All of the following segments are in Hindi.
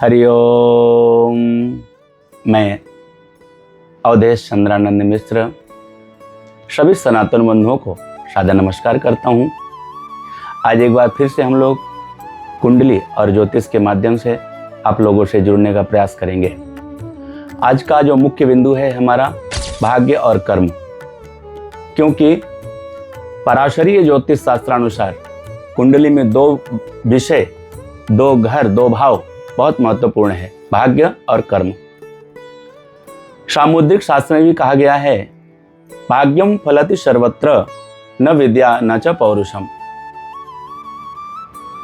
हरिओम। मैं अवधेश चंद्रानंद मिश्र सभी सनातन बंधुओं को सादर नमस्कार करता हूँ। आज एक बार फिर से हम लोग कुंडली और ज्योतिष के माध्यम से आप लोगों से जुड़ने का प्रयास करेंगे। आज का जो मुख्य बिंदु है हमारा भाग्य और कर्म, क्योंकि पराशरीय ज्योतिष शास्त्रानुसार कुंडली में दो विषय, दो घर, दो भाव बहुत महत्वपूर्ण है, भाग्य और कर्म। सामुद्रिक शास्त्र में भी कहा गया है, भाग्यम फलति सर्वत्र न विद्या न च पौरुषम।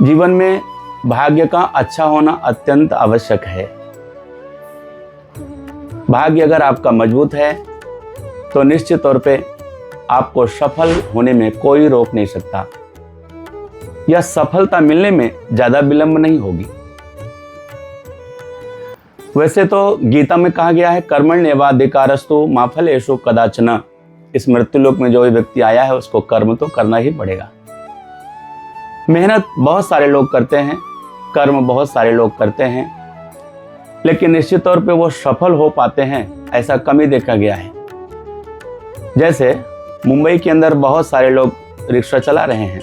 जीवन में भाग्य का अच्छा होना अत्यंत आवश्यक है। भाग्य अगर आपका मजबूत है तो निश्चित तौर पे आपको सफल होने में कोई रोक नहीं सकता, या सफलता मिलने में ज्यादा विलंब नहीं होगी। वैसे तो गीता में कहा गया है, कर्मण्येवाधिकारस्तु मा फलेषु कदाचन। इस मृत्युलोक में जो भी व्यक्ति आया है उसको कर्म तो करना ही पड़ेगा। मेहनत बहुत सारे लोग करते हैं, कर्म बहुत सारे लोग करते हैं, लेकिन निश्चित तौर पे वो सफल हो पाते हैं ऐसा कम ही देखा गया है। जैसे मुंबई के अंदर बहुत सारे लोग रिक्शा चला रहे हैं,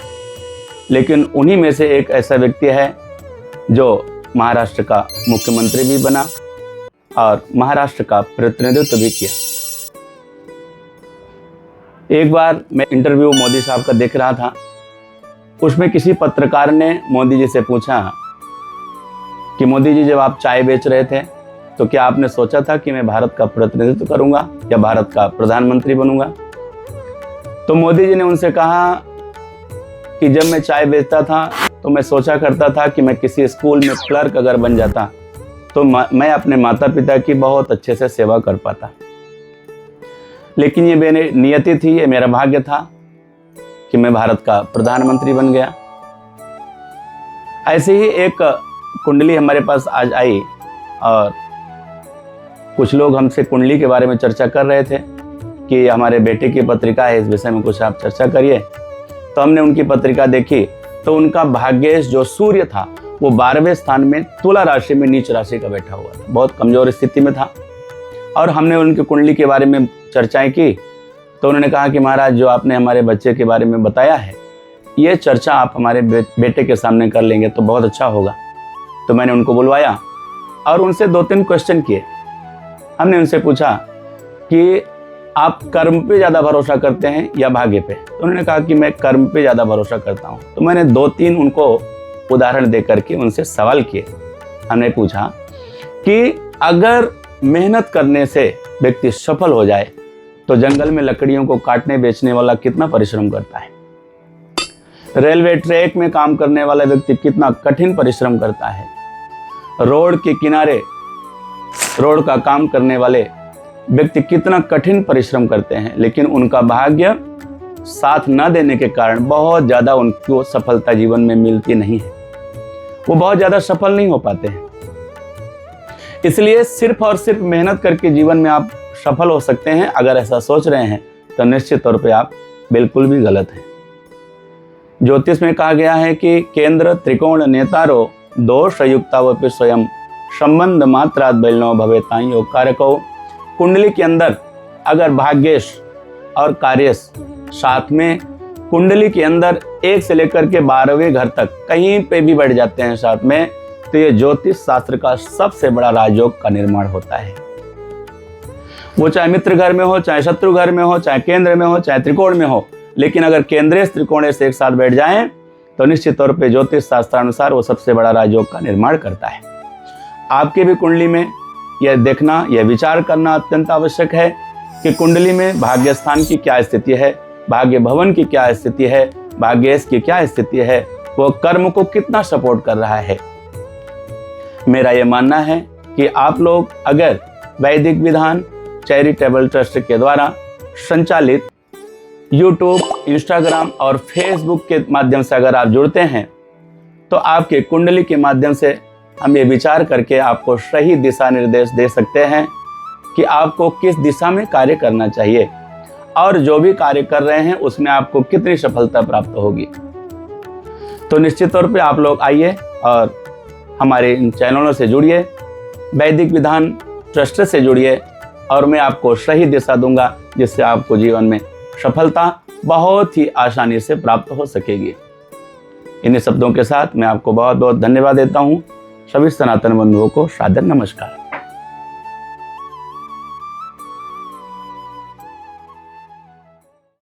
लेकिन उन्हीं में से एक ऐसा व्यक्ति है जो महाराष्ट्र का मुख्यमंत्री भी बना और महाराष्ट्र का प्रतिनिधित्व भी किया। एक बार मैं इंटरव्यू मोदी साहब का देख रहा था, उसमें किसी पत्रकार ने मोदी जी से पूछा कि मोदी जी, जब आप चाय बेच रहे थे तो क्या आपने सोचा था कि मैं भारत का प्रतिनिधित्व करूंगा या भारत का प्रधानमंत्री बनूंगा? तो मोदी जी ने उनसे कहा कि जब मैं चाय बेचता था तो मैं सोचा करता था कि मैं किसी स्कूल में क्लर्क अगर बन जाता तो मैं अपने माता पिता की बहुत अच्छे से सेवा कर पाता, लेकिन ये मेरी नियति थी, ये मेरा भाग्य था कि मैं भारत का प्रधानमंत्री बन गया। ऐसे ही एक कुंडली हमारे पास आज आई और कुछ लोग हमसे कुंडली के बारे में चर्चा कर रहे थे कि हमारे बेटे की पत्रिका है, इस विषय में कुछ आप चर्चा करिए। तो हमने उनकी पत्रिका देखी तो उनका भाग्येश जो सूर्य था वो 12वें स्थान में तुला राशि में नीच राशि का बैठा हुआ था, बहुत कमजोर स्थिति में था। और हमने उनकी कुंडली के बारे में चर्चाएं की तो उन्होंने कहा कि महाराज, जो आपने हमारे बच्चे के बारे में बताया है ये चर्चा आप हमारे बेटे के सामने कर लेंगे तो बहुत अच्छा होगा। तो मैंने उनको बुलवाया और उनसे 2-3 क्वेश्चन किए। हमने उनसे पूछा कि आप कर्म पे ज़्यादा भरोसा करते हैं या भाग्य पे? तो उन्होंने कहा कि मैं कर्म पे ज़्यादा भरोसा करता हूँ। तो मैंने 2-3 उनको उदाहरण दे करके उनसे सवाल किए। हमने पूछा कि अगर मेहनत करने से व्यक्ति सफल हो जाए तो जंगल में लकड़ियों को काटने बेचने वाला कितना परिश्रम करता है, रेलवे ट्रैक में काम करने वाला व्यक्ति कितना कठिन परिश्रम करता है, रोड के किनारे रोड का काम करने वाले व्यक्ति कितना कठिन परिश्रम करते हैं, लेकिन उनका भाग्य साथ न देने के कारण बहुत ज्यादा उनको सफलता जीवन में मिलती नहीं है, वो बहुत ज्यादा सफल नहीं हो पाते हैं। इसलिए सिर्फ और सिर्फ मेहनत करके जीवन में आप सफल हो सकते हैं, अगर ऐसा सोच रहे हैं तो निश्चित तौर पे आप बिल्कुल भी गलत हैं। ज्योतिष में कहा गया है कि केंद्र त्रिकोण नेतारो दोष युक्तावपि स्वयं संबंध मात्रात बलिनो भवेतां योग कारको। कुंडली के अंदर अगर भाग्येश और कार्येश साथ में कुंडली के अंदर 1 से लेकर के 12वें घर तक कहीं पे भी बढ़ जाते हैं साथ में, तो ये ज्योतिष शास्त्र का सबसे बड़ा राजयोग का निर्माण होता है। वो चाहे मित्र घर में हो, चाहे शत्रु घर में हो, चाहे केंद्र में हो, चाहे त्रिकोण में हो, लेकिन अगर केंद्रेश त्रिकोणेश एक साथ बैठ जाएं तो निश्चित तौर पे ज्योतिष शास्त्रानुसार वो सबसे बड़ा राजयोग का निर्माण करता है। आपके भी कुंडली में यह देखना, यह विचार करना अत्यंत आवश्यक है कि कुंडली में भाग्य स्थान की क्या स्थिति है, भाग्य भवन की क्या स्थिति है, भाग्येश की क्या स्थिति है, वो कर्म को कितना सपोर्ट कर रहा है। मेरा यह मानना है कि आप लोग अगर वैदिक विधान चैरिटेबल ट्रस्ट के द्वारा संचालित यूट्यूब, इंस्टाग्राम और फेसबुक के माध्यम से अगर आप जुड़ते हैं तो आपके कुंडली के माध्यम से हम ये विचार करके आपको सही दिशा निर्देश दे सकते हैं कि आपको किस दिशा में कार्य करना चाहिए और जो भी कार्य कर रहे हैं उसमें आपको कितनी सफलता प्राप्त होगी। तो निश्चित तौर पे आप लोग आइए और हमारे इन चैनलों से जुड़िए, वैदिक विधान ट्रस्ट से जुड़िए और मैं आपको सही दिशा दूंगा जिससे आपको जीवन में सफलता बहुत ही आसानी से प्राप्त हो सकेगी। इन्हीं शब्दों के साथ मैं आपको बहुत बहुत धन्यवाद देता हूँ। सभी सनातन बंधुओं को सादर नमस्कार।